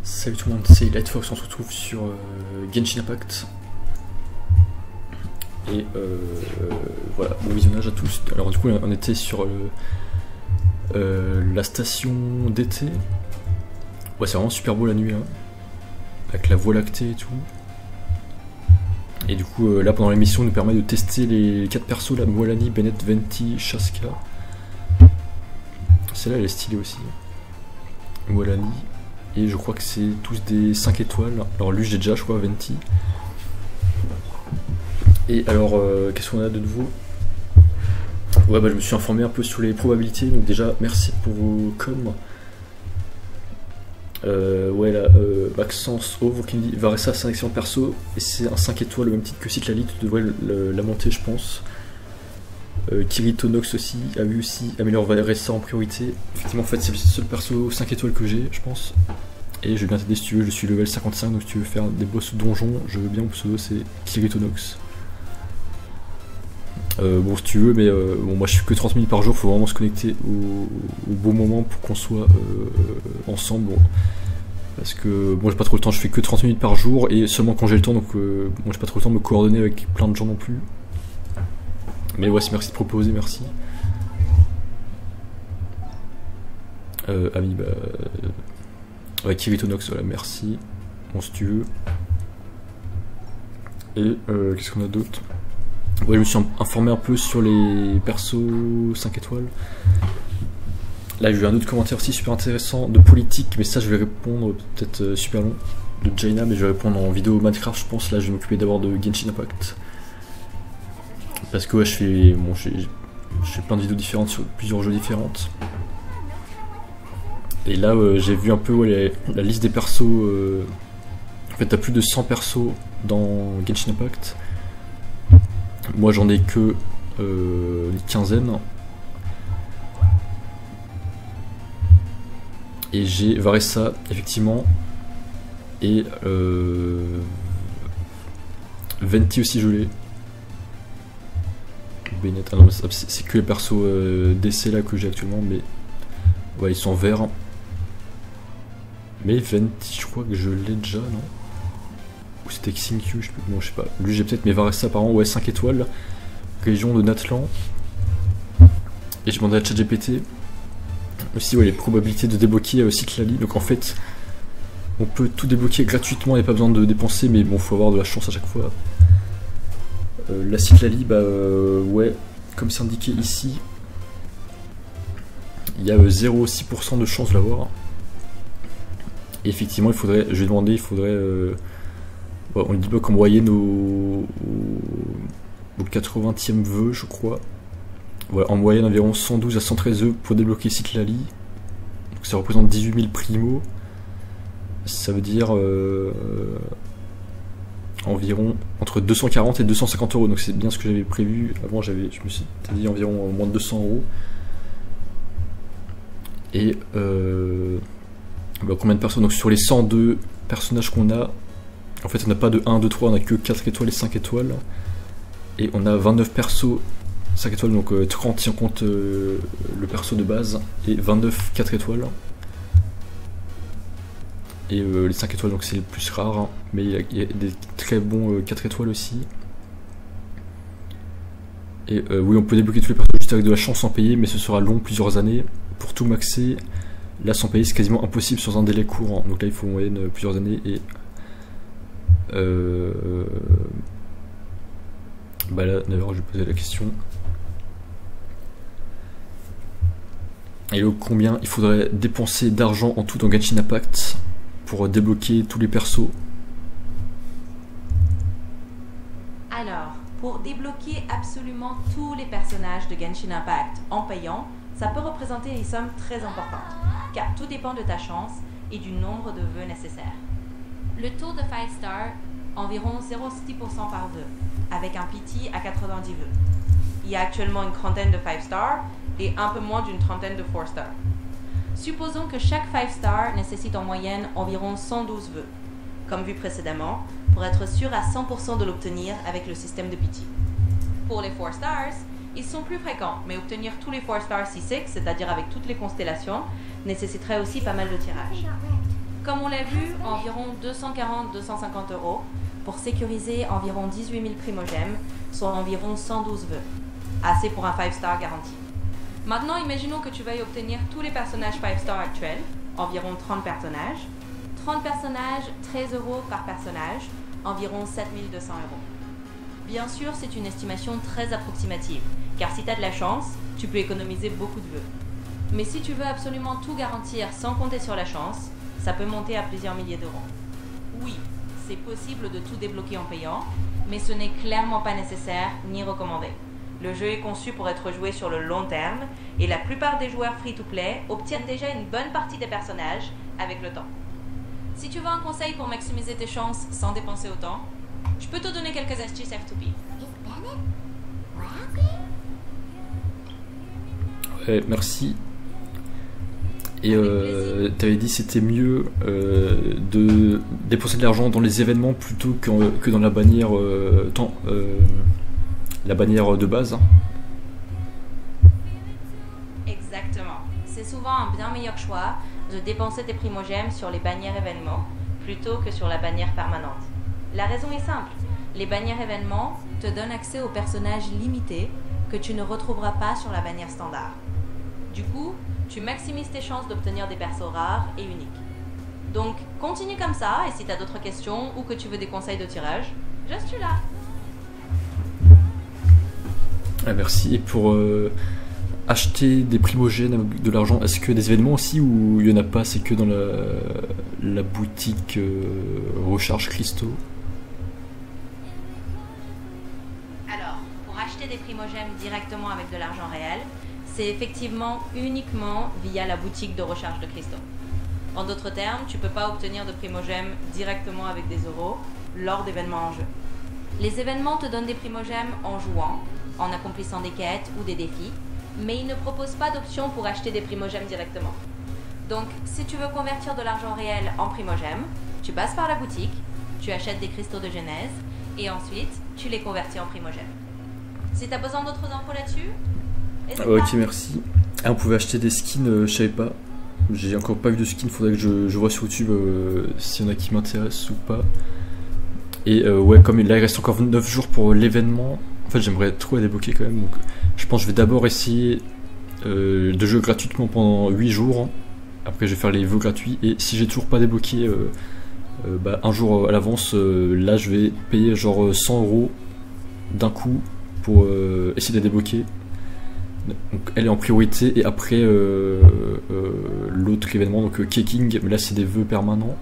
Salut tout le monde, c'est Lightfox, on se retrouve sur Genshin Impact. Et voilà, bon visionnage à tous. Alors du coup on était sur la station d'été. Ouais, c'est vraiment super beau la nuit là, avec la voie lactée et tout. Et du coup là pendant l'émission on nous permet de tester les 4 persos là, Mualani, Bennett, Venti, Shaska. Celle-là elle est stylée aussi. Mualani. Et je crois que c'est tous des 5 étoiles. Alors lui j'ai déjà je crois Venti. Et alors qu'est-ce qu'on a de nouveau? Ouais bah je me suis informé un peu sur les probabilités. Donc déjà merci pour vos coms. Ouais là, Maxence Ove qui me dit Varessa c'est un excellent perso et c'est un 5 étoiles, le même titre que Citlali, tu devrais la monter je pense. Kiritonox aussi, a vu aussi améliore Varessa en priorité. Effectivement en fait c'est le seul perso 5 étoiles que j'ai je pense. Et je vais bien t'aider si tu veux, je suis level 55 donc si tu veux faire des boss donjons, je veux bien, mon pseudo c'est Kiritonox. Bon si tu veux mais bon moi je suis que 30 minutes par jour, faut vraiment se connecter au bon moment pour qu'on soit ensemble. Bon. Parce que bon j'ai pas trop le temps, je fais que 30 minutes par jour et seulement quand j'ai le temps, donc bon j'ai pas trop le temps de me coordonner avec plein de gens non plus. Mais ouais, merci de proposer, merci. Ami, bah... ouais, Kiritonox, voilà, merci. Bon, si tu veux. Et qu'est-ce qu'on a d'autre? Ouais, je me suis informé un peu sur les persos 5 étoiles. Là, j'ai eu un autre commentaire aussi super intéressant de politique, mais ça, je vais répondre peut-être super long. De Jaina, mais je vais répondre en vidéo Minecraft, je pense. Là, je vais m'occuper d'abord de Genshin Impact. Parce que ouais, je fais bon, j'ai plein de vidéos différentes sur plusieurs jeux différentes. Et là, j'ai vu un peu ouais, la liste des persos. En fait, t'as plus de 100 persos dans Genshin Impact. Moi, j'en ai que une quinzaine. Et j'ai Varessa, effectivement. Et Venti aussi, je l'ai. Bennett, ah non, c'est que les persos DC là que j'ai actuellement, mais ouais, ils sont verts. Mais Venti, je crois que je l'ai déjà, non? Ou c'était Xingqiu, je sais plus, bon, je sais pas. Lui, j'ai peut-être, mais Varessa apparemment, ouais, 5 étoiles. Région de Natlan. Et j'ai demandé à ChatGPT aussi, ouais, les probabilités de débloquer Citlali. Donc en fait, on peut tout débloquer gratuitement, il n'y a pas besoin de dépenser, mais bon, faut avoir de la chance à chaque fois. La Citlali, bah ouais, comme c'est indiqué ici, il y a 0,6% de chance de l'avoir. Et effectivement, il faudrait, je vais demander, il faudrait, ouais, on débloque en moyenne au 80e vœu, je crois. Voilà, en moyenne environ 112 à 113 œufs pour débloquer Citlali. Donc ça représente 18 000 primo. Ça veut dire environ entre 240 et 250 euros, donc c'est bien ce que j'avais prévu. Avant, je me suis dit environ moins de 200 euros. Et bah, combien de personnes? Donc sur les 102 personnages qu'on a, en fait on n'a pas de 1, 2, 3, on a que 4 étoiles et 5 étoiles. Et on a 29 persos 5 étoiles, donc 30 si on compte le perso de base, et 29 4 étoiles. Et les 5 étoiles donc c'est le plus rare, hein. Mais il y a des très bons 4 étoiles aussi. Et oui, on peut débloquer tous les persos juste avec de la chance sans payer, mais ce sera long, plusieurs années. Pour tout maxer, là sans payer c'est quasiment impossible sur un délai court, hein. Donc là il faut en moyenne plusieurs années. Et bah là d'ailleurs je vais poser la question. Et donc combien il faudrait dépenser d'argent en tout dans Genshin Impact pour débloquer tous les persos? Alors, pour débloquer absolument tous les personnages de Genshin Impact en payant, ça peut représenter des sommes très importantes, car tout dépend de ta chance et du nombre de vœux nécessaires. Le taux de 5 stars, environ 0,6% par vœu, avec un PT à 90 vœux. Il y a actuellement une trentaine de 5 stars et un peu moins d'une trentaine de 4 stars. Supposons que chaque 5 stars nécessite en moyenne environ 112 vœux, comme vu précédemment, pour être sûr à 100% de l'obtenir avec le système de PT. Pour les 4 stars, ils sont plus fréquents, mais obtenir tous les 4 stars C6, c'est-à-dire avec toutes les constellations, nécessiterait aussi pas mal de tirages. Comme on l'a vu, environ 240-250 euros pour sécuriser environ 18 000 primogèmes, soit environ 112 vœux. Assez pour un 5-star garanti. Maintenant, imaginons que tu veuilles obtenir tous les personnages 5-star actuels, environ 30 personnages. 30 personnages, 13 euros par personnage, environ 7 200 euros. Bien sûr, c'est une estimation très approximative, car si tu as de la chance, tu peux économiser beaucoup de vœux. Mais si tu veux absolument tout garantir sans compter sur la chance, ça peut monter à plusieurs milliers d'euros. Oui, c'est possible de tout débloquer en payant, mais ce n'est clairement pas nécessaire ni recommandé. Le jeu est conçu pour être joué sur le long terme, et la plupart des joueurs free-to-play obtiennent déjà une bonne partie des personnages avec le temps. Si tu veux un conseil pour maximiser tes chances sans dépenser autant, je peux te donner quelques astuces F2P. Ouais, merci. Et t'avais dit c'était mieux de dépenser de l'argent dans les événements plutôt que dans la bannière, la bannière de base. Exactement. C'est souvent un bien meilleur choix de dépenser tes primogèmes sur les bannières événements plutôt que sur la bannière permanente. La raison est simple. Les bannières événements te donnent accès aux personnages limités que tu ne retrouveras pas sur la bannière standard. Du coup, tu maximises tes chances d'obtenir des persos rares et uniques. Donc, continue comme ça, et si tu as d'autres questions ou que tu veux des conseils de tirage, je suis là. Ah, merci. Et pour acheter des primogènes avec de l'argent, est-ce que des événements aussi ou il n'y en a pas, c'est que dans la boutique recharge cristaux? Alors, pour acheter des primogèmes directement avec de l'argent réel, c'est effectivement uniquement via la boutique de recharge de cristaux. En d'autres termes, tu ne peux pas obtenir de primogèmes directement avec des euros lors d'événements en jeu. Les événements te donnent des primogèmes en jouant, en accomplissant des quêtes ou des défis, mais ils ne proposent pas d'option pour acheter des primogèmes directement. Donc, si tu veux convertir de l'argent réel en primogèmes, tu passes par la boutique, tu achètes des cristaux de genèse, et ensuite, tu les convertis en primogèmes. Si tu as besoin d'autres infos là-dessus, ok, merci. Ah, on pouvait acheter des skins, je savais pas. J'ai encore pas vu de skins, faudrait que je vois sur YouTube s'il y en a qui m'intéressent ou pas. Et ouais, comme là il reste encore 9 jours pour l'événement, en fait j'aimerais trop la débloquer quand même. Donc je pense que je vais d'abord essayer de jouer gratuitement pendant 8 jours. Après je vais faire les vœux gratuits. Et si j'ai toujours pas débloqué un jour à l'avance, là je vais payer genre 100 € d'un coup pour essayer de la débloquer. Donc elle est en priorité et après l'autre événement, donc Keking, mais là c'est des vœux permanents.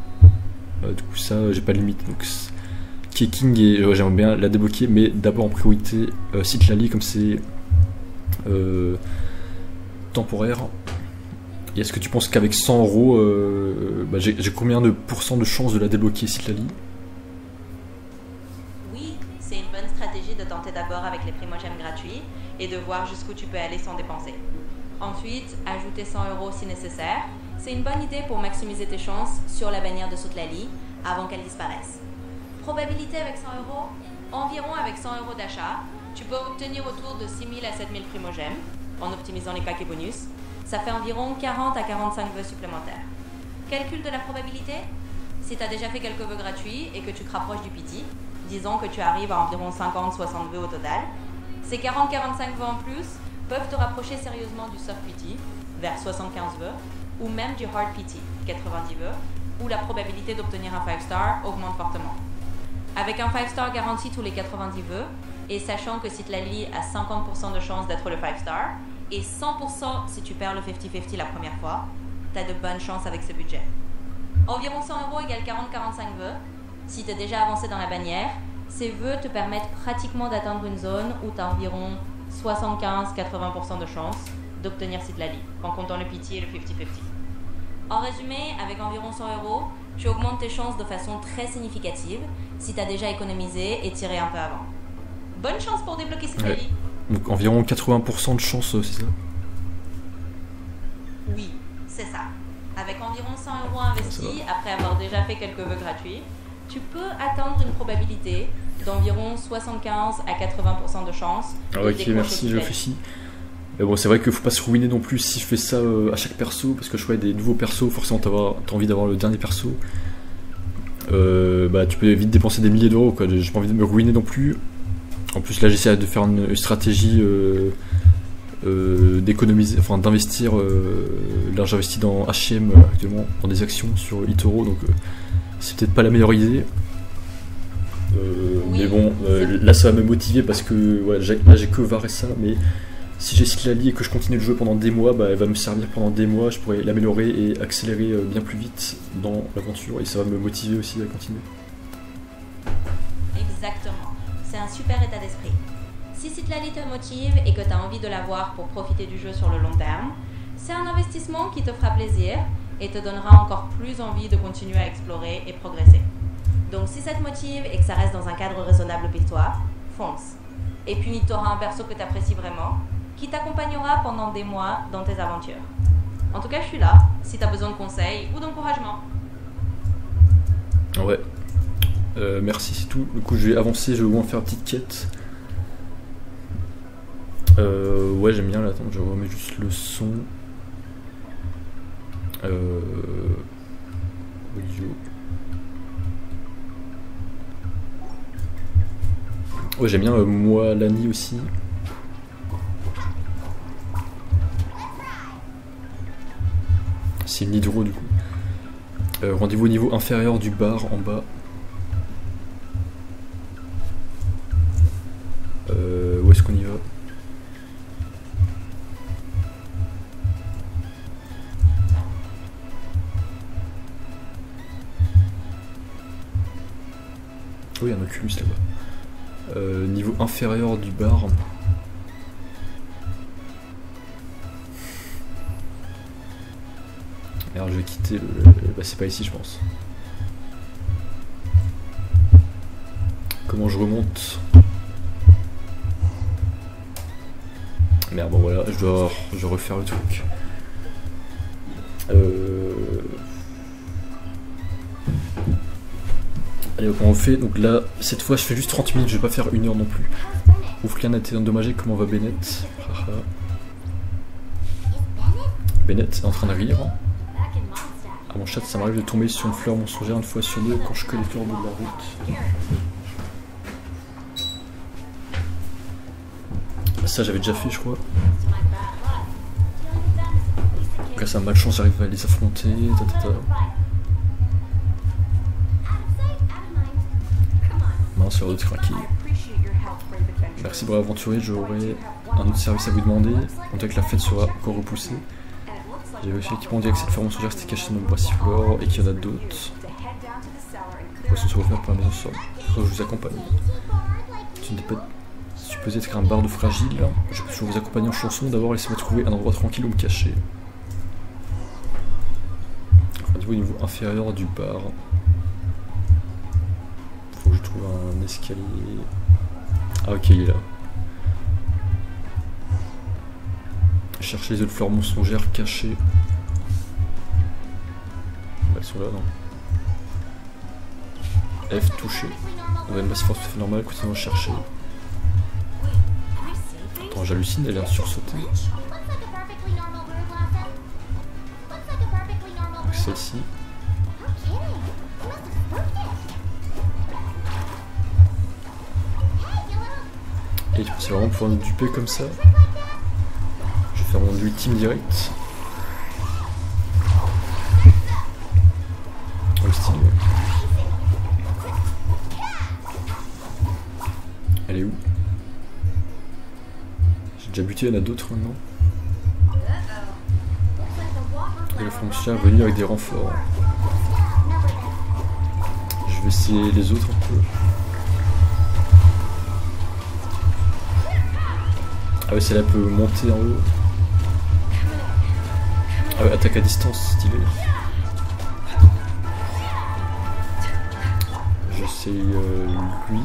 Du coup ça j'ai pas de limite. Donc Keking et j'aimerais bien la débloquer, mais d'abord en priorité Citlali comme c'est temporaire. Et est-ce que tu penses qu'avec 100 €, j'ai combien de pourcents de chance de la débloquer Citlali? Oui, c'est une bonne stratégie de tenter d'abord avec les primogèmes gratuits et de voir jusqu'où tu peux aller sans dépenser. Ensuite, ajouter 100 € si nécessaire. C'est une bonne idée pour maximiser tes chances sur la bannière de Citlali avant qu'elle disparaisse. Probabilité avec 100 €, environ avec 100 € d'achat, tu peux obtenir autour de 6 000 à 7 000 primogèmes en optimisant les packs et bonus. Ça fait environ 40 à 45 vœux supplémentaires. Calcul de la probabilité. Si tu as déjà fait quelques vœux gratuits et que tu te rapproches du PT, disons que tu arrives à environ 50-60 vœux au total, ces 40-45 vœux en plus peuvent te rapprocher sérieusement du soft PT, vers 75 vœux, ou même du hard PT, 90 vœux, où la probabilité d'obtenir un 5-star augmente fortement. Avec un 5-star garanti tous les 90 vœux, et sachant que Citlali a 50% de chance d'être le 5-star, et 100% si tu perds le 50-50 la première fois, tu as de bonnes chances avec ce budget. Environ 100 € égale 40-45 vœux. Si tu es déjà avancé dans la bannière, ces vœux te permettent pratiquement d'atteindre une zone où tu as environ 75-80% de chance d'obtenir Citlali, en comptant le PT et le 50-50. En résumé, avec environ 100 €, tu augmentes tes chances de façon très significative si tu as déjà économisé et tiré un peu avant. Bonne chance pour débloquer Citlali. Ouais. Donc environ 80% de chance, c'est ça? Oui, c'est ça. Avec environ 100 € investis, après avoir déjà fait quelques vœux gratuits, tu peux atteindre une probabilité d'environ 75 à 80% de chance. Ah, ok, merci, je réfléchis. Mais bon, c'est vrai qu'il faut pas se ruiner non plus si je fais ça à chaque perso, parce que je fais des nouveaux persos, forcément t'as envie d'avoir le dernier perso. Bah tu peux vite dépenser des milliers d'euros quoi, j'ai pas envie de me ruiner non plus. En plus là j'essaie de faire une stratégie d'économiser, enfin d'investir, là j'investis dans H&M actuellement, dans des actions sur eToro, donc c'est peut-être pas la meilleure idée. Mais bon, là ça va me motiver parce que voilà, là j'ai que Varessa, mais si j'ai Cyllali et que je continue de jouer pendant des mois, bah, elle va me servir pendant des mois, je pourrais l'améliorer et accélérer bien plus vite dans l'aventure et ça va me motiver aussi à continuer. Exactement, c'est un super état d'esprit. Si Cyllali te motive et que tu as envie de l'avoir pour profiter du jeu sur le long terme, c'est un investissement qui te fera plaisir et te donnera encore plus envie de continuer à explorer et progresser. Donc si ça te motive et que ça reste dans un cadre raisonnable pour toi, fonce. Et puis tu auras un perso que tu apprécies vraiment, qui t'accompagnera pendant des mois dans tes aventures. En tout cas, je suis là, si tu as besoin de conseils ou d'encouragement. Ouais, merci, c'est tout. Du coup, je vais avancer, je vais au moins faire une petite quête. Ouais, j'aime bien, là, attends, je remets juste le son. Audio. Ouais, j'aime bien moi, Lani aussi. C'est une hydro du coup. Rendez-vous au niveau inférieur du bar en bas. Où est-ce qu'on y va? Oh, il y a un Oculus là-bas. Niveau inférieur du bar. Alors je vais quitter le... Bah c'est pas ici je pense. Comment je remonte? Merde, bon voilà, je dois refaire le truc. Allez, comment on fait? Donc là, cette fois je fais juste 30 minutes, je vais pas faire 1 heure non plus. Ouf, rien n'a été endommagé, comment va Bennett? Bennett est en train de rire. À mon chat, ça m'arrive de tomber sur une fleur mensongère une fois sur deux quand je cueille les fleurs au bout de la route. Ça j'avais déjà fait je crois. Donc là ça a malchance, j'arrive à les affronter. Mince, sur d'autres craqués. Merci brave aventurier, j'aurai un autre service à vous demander. Comptez que la fête sera encore repoussée. J'ai vérifié l'équipement dit que cette fleur mensongère c'était caché dans le brassiflore et qu'il y en a d'autres. Les poissons se referment par la maison sur. Je vous accompagne. Tu n'es pas supposé être un barde fragile. Je peux toujours vous accompagner en chanson. D'abord, laissez-moi trouver un endroit tranquille où me cacher. Rendez-vous au niveau inférieur du bar. Faut que je trouve un escalier. Ah, ok, il est là. Chercher les autres fleurs mensongères cachées. Elles sont là, non? F touché. On a une basse force tout à fait normale, continuons à chercher. Attends, j'hallucine, elle a sursauté. Donc celle-ci. Et tu penses vraiment pouvoir nous duper comme ça? Je vais faire mon ultime direct. Oh, style. Elle est où? J'ai déjà buté, il y en a d'autres maintenant. Et le fonctionnaire est venu avec des renforts. Je vais essayer les autres un peu. Ah ouais, celle-là peut monter en haut. Ah ouais, attaque à distance, stylé. J'essaie lui.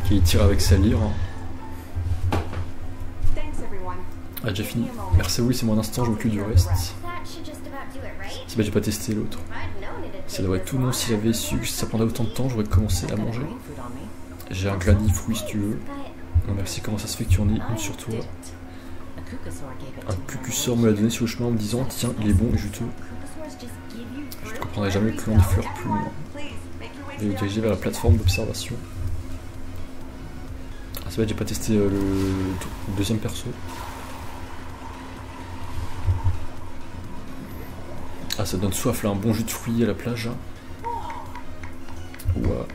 Qui tire avec sa lyre. Ah, déjà fini. Merci, oui, c'est mon instant, je m'occupe du reste. C'est bah, j'ai pas testé l'autre. Ça devrait être tout bon. Si j'avais su que ça prendrait autant de temps, j'aurais commencé à manger. J'ai un granny fruit si tu veux. Non merci, comment ça se fait que tu en aies une sur toi? Un cucussor me l'a donné sur le chemin en me disant tiens il est bon et juteux. Je ne comprendrai jamais le clan des fleurs plus loin. Et me diriger vers la plateforme d'observation. Ah c'est vrai, j'ai pas testé le deuxième perso. Ah ça donne soif là, un bon jus de fruits à la plage. Ouah.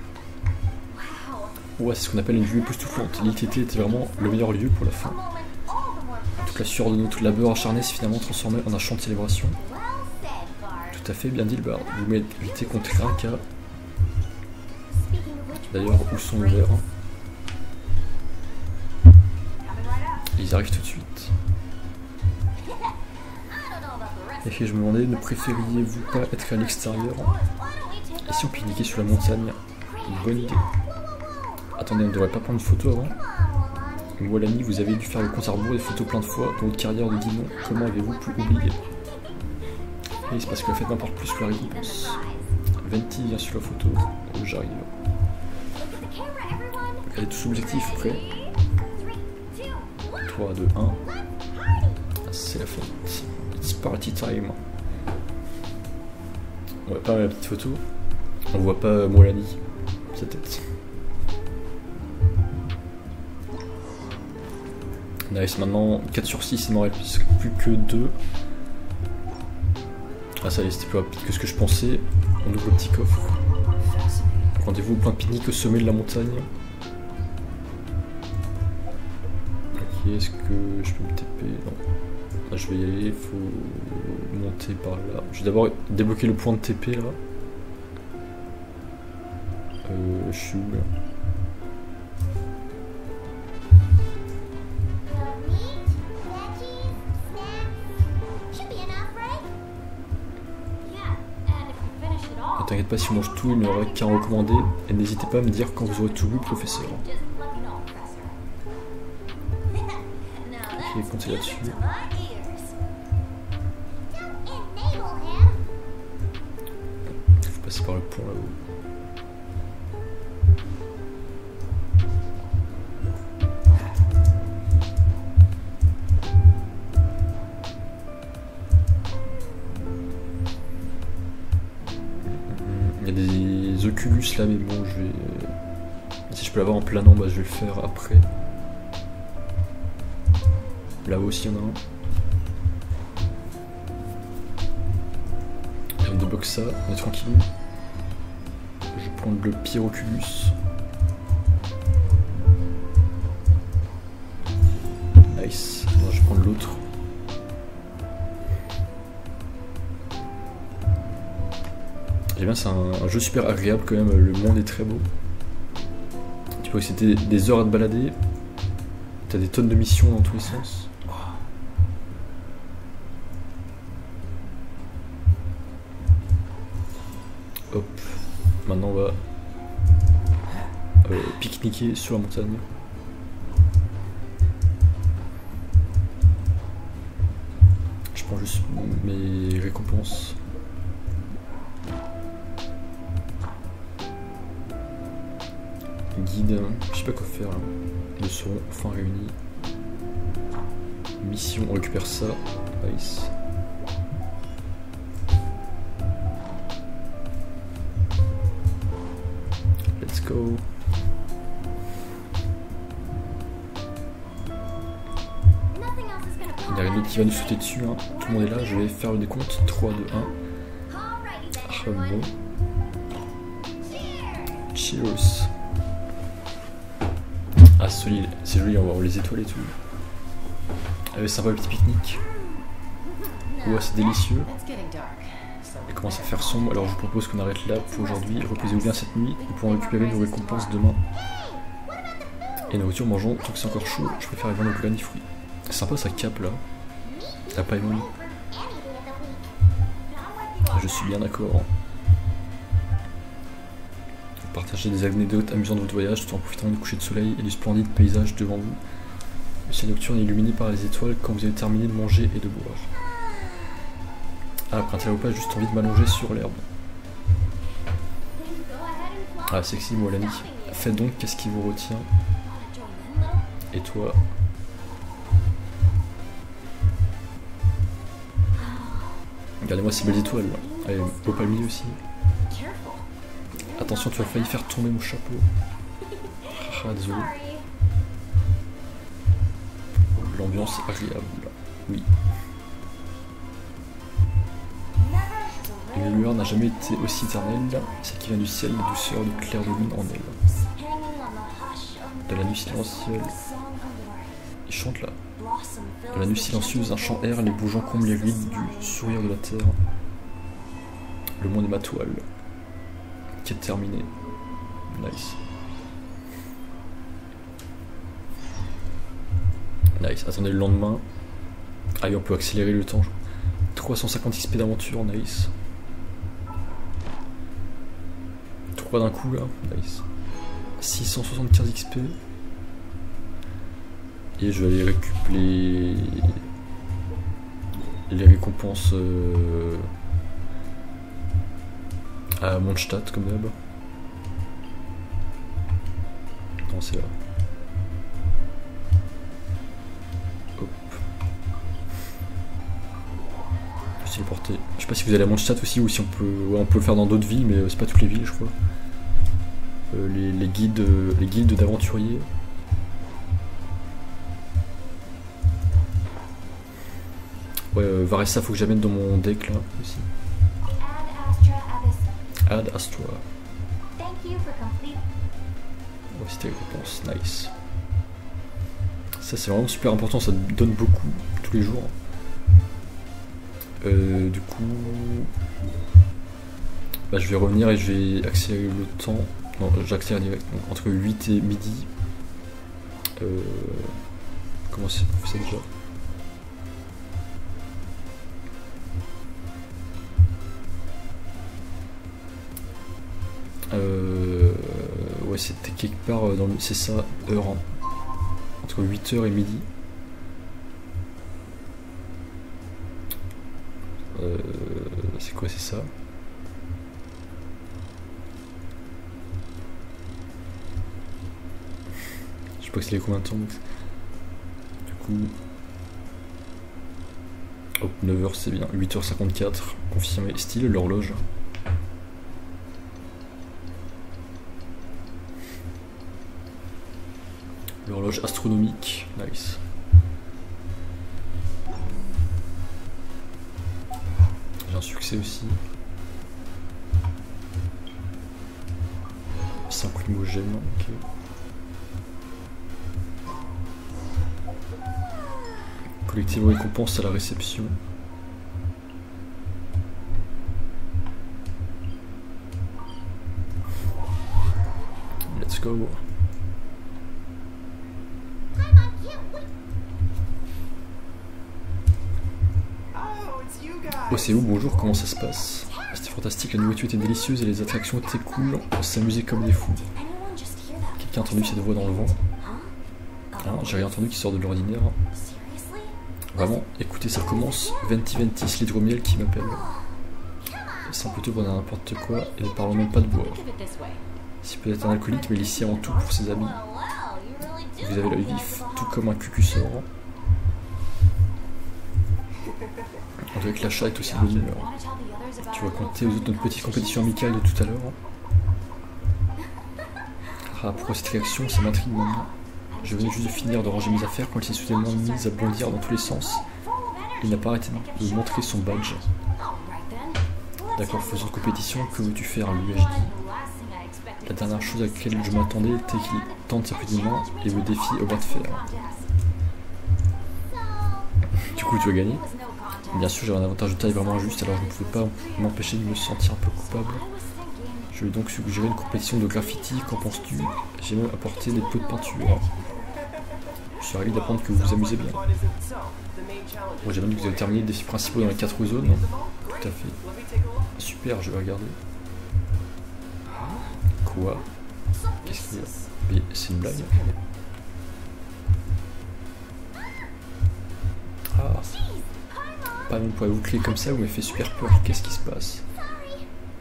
Ouais, c'est ce qu'on appelle une vue époustouflante. L'ITT était vraiment le meilleur lieu pour la fin. Toute la sueur de notre labeur acharné s'est finalement transformée en un chant de célébration. Tout à fait, bien dit le Bard. Vous luttez contre Raka. D'ailleurs, où sont nos verres? Ils arrivent tout de suite. Et je me demandais, ne préfériez-vous pas être à l'extérieur? Et si on pique-niquait sur la montagne? Une bonne idée. Attendez, on ne devrait pas prendre une photo avant? Moi l'ami, vous avez dû faire le compte à rebours des photos plein de fois dans votre carrière de guidon. Comment avez-vous pu oublier? Et c'est parce que la fête m'importe plus que la récompense. Venti vient sur la photo. Oh, j'arrive. Regardez tous objectifs, prêts? 3, 2, 1. C'est la fête. It's party time. On voit pas la petite photo. On voit pas Molani, sa tête. Nice, maintenant 4 sur 6, il m'en reste plus que 2. Ah ça y est, c'était plus rapide que ce que je pensais. On ouvre le petit coffre. Rendez-vous au point de pique-nique au sommet de la montagne. Ok, est-ce que je peux me TP? Non. Là, je vais y aller, il faut monter par là. Je vais d'abord débloquer le point de TP là. Je suis où là? T'inquiète pas, si on mange tout, il n'y aura qu'à recommander. Et n'hésitez pas à me dire quand vous aurez tout vu, professeur. Ok, comptez là-dessus. Il faut passer par le pont là-haut. Des Oculus là, mais bon, je vais. Si je peux l'avoir en planant, bah je vais le faire après. Là-haut aussi, il y en a un. On débloque ça, on est tranquille. Je vais prendre le pire Oculus. Nice. Alors, je vais prendre l'autre. Et bien, c'est un jeu super agréable quand même, le monde est très beau. Tu vois que c'était des heures à te balader. T'as des tonnes de missions dans tous les sens. Hop, maintenant on va pique-niquer sur la montagne. Je prends juste mes récompenses. Guide, je sais pas quoi faire là. Ils seront enfin réunis. Mission, on récupère ça. Nice. Let's go. Il y a une autre qui va nous sauter dessus. Hein. Tout le monde est là, je vais faire le décompte. 3, 2, 1. Ah bon. Cheers. Ah solide, c'est joli, on va voir les étoiles et tout. Ah, sympa le petit pique-nique. Ouais, c'est délicieux. Il commence à faire sombre, alors je vous propose qu'on arrête là pour aujourd'hui. Reposez-vous bien cette nuit, nous pourrons récupérer nos récompenses demain. Et nourriture, mangeons tant que c'est encore chaud. Je préfère avoir nos granny fruits. C'est sympa sa cape là. La paille molie. Je suis bien d'accord. Partagez des anecdotes amusantes de votre voyage tout en profitant du coucher de soleil et du splendide paysage devant vous. Le ciel nocturne est illuminé par les étoiles quand vous avez terminé de manger et de boire. Ah, après un tel repas, j'ai juste envie de m'allonger sur l'herbe. Ah, sexy Molani. Faites donc, qu'est-ce qui vous retient? Et toi? Regardez-moi ces belles étoiles. Allez, au palmier aussi. Attention, tu as failli faire tomber mon chapeau. Ah, désolé. L'ambiance agréable. Oui. Une lueur n'a jamais été aussi éternelle, celle qui vient du ciel, la douceur du clair de lune en elle. De la nuit silencieuse, il chante là. De la nuit silencieuse, un chant erre, les bourgeons comblent les rides du sourire de la terre. Le monde est ma toile, qui est terminé. Nice. Nice, attendez le lendemain. Ah oui, on peut accélérer le temps. 350 XP d'aventure, nice. 3 d'un coup là, nice. 675 XP. Et je vais aller récupérer les récompenses à Mondstadt comme d'hab. Non, c'est là. Hop. Je sais pas si vous allez à Mondstadt aussi ou si on peut. Ouais, on peut le faire dans d'autres villes, mais c'est pas toutes les villes, je crois. Les guildes d'aventuriers. Ouais, Varessa, faut que j'amène dans mon deck là aussi. Add Astra. Ouais, c'était récompense, nice. Ça, c'est vraiment super important, ça donne beaucoup tous les jours. Du coup, bah, je vais revenir et je vais accélérer le temps. Non, j'accélère direct. Donc, entre 8 et midi. Comment on fait ça déjà? Ouais, c'était quelque part dans le. C'est ça, heure. Hein. Entre 8h et midi. C'est quoi, c'est ça? Je sais pas que c'est les combien de temps. Du coup. Hop, 9h c'est bien. 8h54. Confirmé. Style l'horloge. L'horloge astronomique. Nice. J'ai un succès aussi. 5 lumogènes. Ok. Collectez vos récompenses à la réception. Let's go. Oh, c'est où? Bonjour, comment ça se passe? C'était fantastique, la nourriture était délicieuse et les attractions étaient cool. On s'amusait comme des fous. Quelqu'un a entendu cette voix dans le vent? Hein, j'ai rien entendu qui sort de l'ordinaire. Vraiment, écoutez, ça commence. Venti Ventis, l'hydromiel qui m'appelle. C'est un peu tôt pour dire n'importe quoi et ne parlons même pas de boire. Si peut-être un alcoolique, mais ici avant tout pour ses amis. Vous avez l'œil vif, tout comme un cucussor. On dirait que l'achat est aussi de bonne humeur. Tu vas compter aux autres notre petite compétition amicale de tout à l'heure. Ah, pourquoi cette réaction? Ça m'intrigue maintenant. Je venais juste de finir de ranger mes affaires quand il s'est soudainement mis à bondir dans tous les sens. Il n'a pas arrêté de montrer son badge. D'accord, faisons une compétition, que veux-tu faire, lui ai-je dit. La dernière chose à laquelle je m'attendais était qu'il tente sa petite main et me défie au bras de fer. Du coup, tu vas gagner. Bien sûr, j'avais un avantage de taille vraiment injuste, alors je ne pouvais pas m'empêcher de me sentir un peu coupable. Je vais donc suggérer une compétition de graffiti, qu'en penses-tu? J'ai même apporté des pots de peinture. Je suis ravi d'apprendre que vous vous amusez bien. Bon, j'ai même dit que vous avez terminé les défis principaux dans les 4 zones. Tout à fait. Super, je vais regarder. Quoi? Qu'est-ce qu'il y a? Mais c'est une blague? Ah. Pas même pour vous cliquer comme ça, vous m'avez fait super peur. Qu'est-ce qui se passe?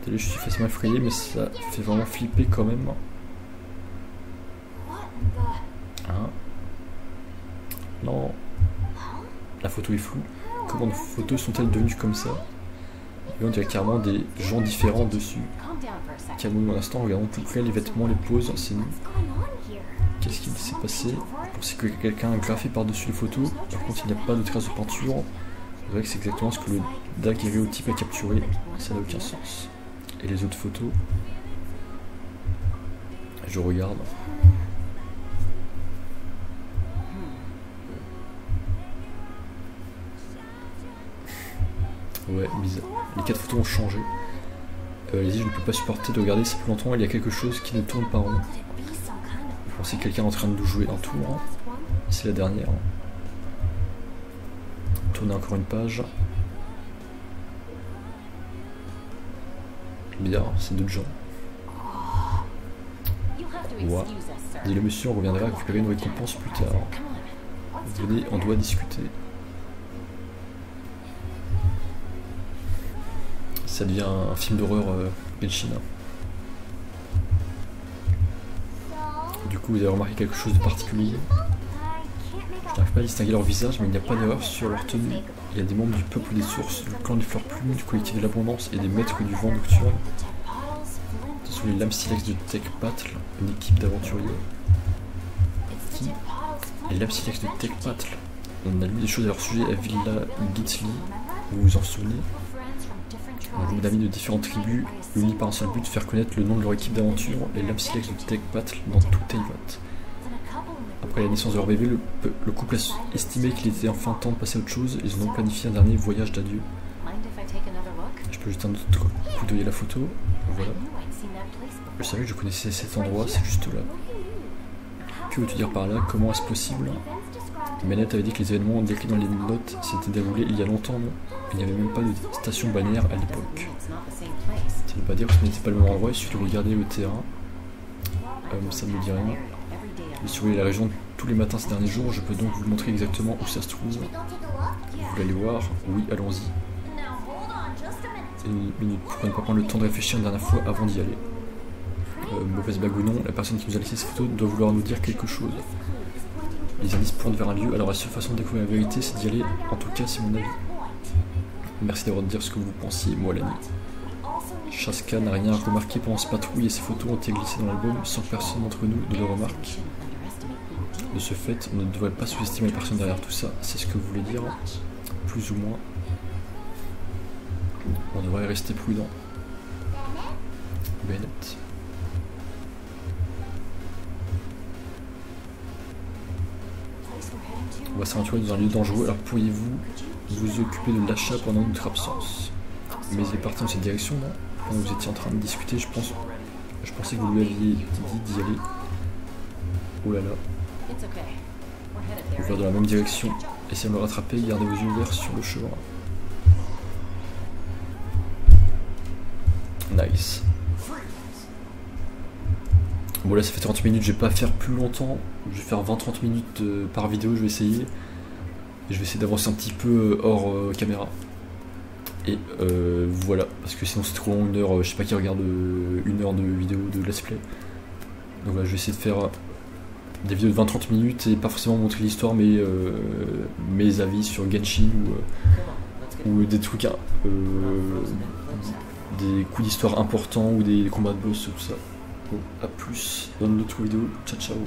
Je suis facilement effrayé, mais ça fait vraiment flipper quand même. Hein? Non. La photo est floue. Comment nos photos sont-elles devenues comme ça? Et on dirait carrément des gens différents dessus. Calmons-nous un instant, regardons plus près les vêtements, les poses, c'est nous. Qu'est-ce qu'il s'est passé? Je pensais que quelqu'un a graffé par-dessus les photos. Par contre, il n'y a pas de traces de peinture. C'est vrai que c'est exactement ce que le daguerréotype a capturé. Ça n'a aucun sens. Et les autres photos? Je regarde. Ouais, bizarre. Les 4 photos ont changé. Allez-y, je ne peux pas supporter de regarder ça plus longtemps. Il y a quelque chose qui ne tourne pas rond. Je pensais que quelqu'un est en train de nous jouer un tour. C'est la dernière. Tourner encore une page. Bizarre, c'est d'autres gens. Ouais. Dit le monsieur, on reviendra récupérer une récompense plus tard. Venez, on doit discuter. Ça devient un film d'horreur Genshin. Du coup, vous avez remarqué quelque chose de particulier. Je n'arrive pas à distinguer leur visage, mais il n'y a pas d'erreur sur leur tenue. Il y a des membres du peuple des sources, du clan des fleurs plumes, du collectif de l'abondance et des maîtres du vent nocturne. Ce sont les lames silex de Tecpatl, une équipe d'aventuriers. Qui? Les lames silex de Tecpatl. On a lu des choses à leur sujet à Villa Githli, vous vous en souvenez? Un groupe d'amis de différentes tribus, unis par un seul but, de faire connaître le nom de leur équipe d'aventure, les lames silex de Tecpatl, dans tout Teyvat. Après la naissance de leur bébé, le couple a estimé qu'il était enfin temps de passer à autre chose. Ils ont donc planifié un dernier voyage d'adieu. Je peux jeter un autre coup d'œil à la photo. Voilà. Je savais que je connaissais cet endroit, c'est juste là. Que veux-tu dire par là? Comment est-ce possible? Mennett avait dit que les événements décrits dans les notes s'étaient déroulés il y a longtemps, non? Il n'y avait même pas de station balnéaire à l'époque. Ça ne veut pas dire que ce n'était pas le même endroit, il suffit de regarder le terrain. Ça ne me dit rien. J'ai surveillé la région tous les matins ces derniers jours, je peux donc vous montrer exactement où ça se trouve. Vous voulez aller voir? Oui, allons-y. Une minute, pourquoi ne pas prendre le temps de réfléchir une dernière fois avant d'y aller? Mauvaise blague ou non, la personne qui nous a laissé cette photo doit vouloir nous dire quelque chose. Les indices pointent vers un lieu, alors la seule façon de découvrir la vérité, c'est d'y aller. En tout cas, c'est mon avis. Merci d'avoir dit ce que vous pensiez, moi l'ami. Chaska n'a rien remarqué pendant cette patrouille et ses photos ont été glissées dans l'album sans que personne d'entre nous ne le remarque. De ce fait, on ne devrait pas sous-estimer la personne derrière tout ça, c'est ce que vous voulez dire, plus ou moins. On devrait rester prudent. Bennett. On va s'aventurer dans un lieu dangereux, alors pourriez-vous vous occuper de l'achat pendant notre absence? Mais il est parti dans cette direction, non? Quand vous étiez en train de discuter, je pensais que vous lui aviez dit d'y aller. Oh là là. On va dans la même direction. Essayez de me rattraper, gardez vos yeux ouverts sur le chemin. Nice. Bon là ça fait 30 minutes, je vais pas faire plus longtemps. Je vais faire 20-30 minutes par vidéo, je vais essayer. Et je vais essayer d'avancer un petit peu hors caméra. Et voilà, parce que sinon c'est trop long, une heure, je sais pas qui regarde une heure de vidéo de let's play. Donc là je vais essayer de faire des vidéos de 20-30 minutes et pas forcément montrer l'histoire, mais mes avis sur Genshin ou des trucs, des coups d'histoire importants ou des combats de boss, tout ça. Bon, à plus dans une autre vidéo, ciao ciao.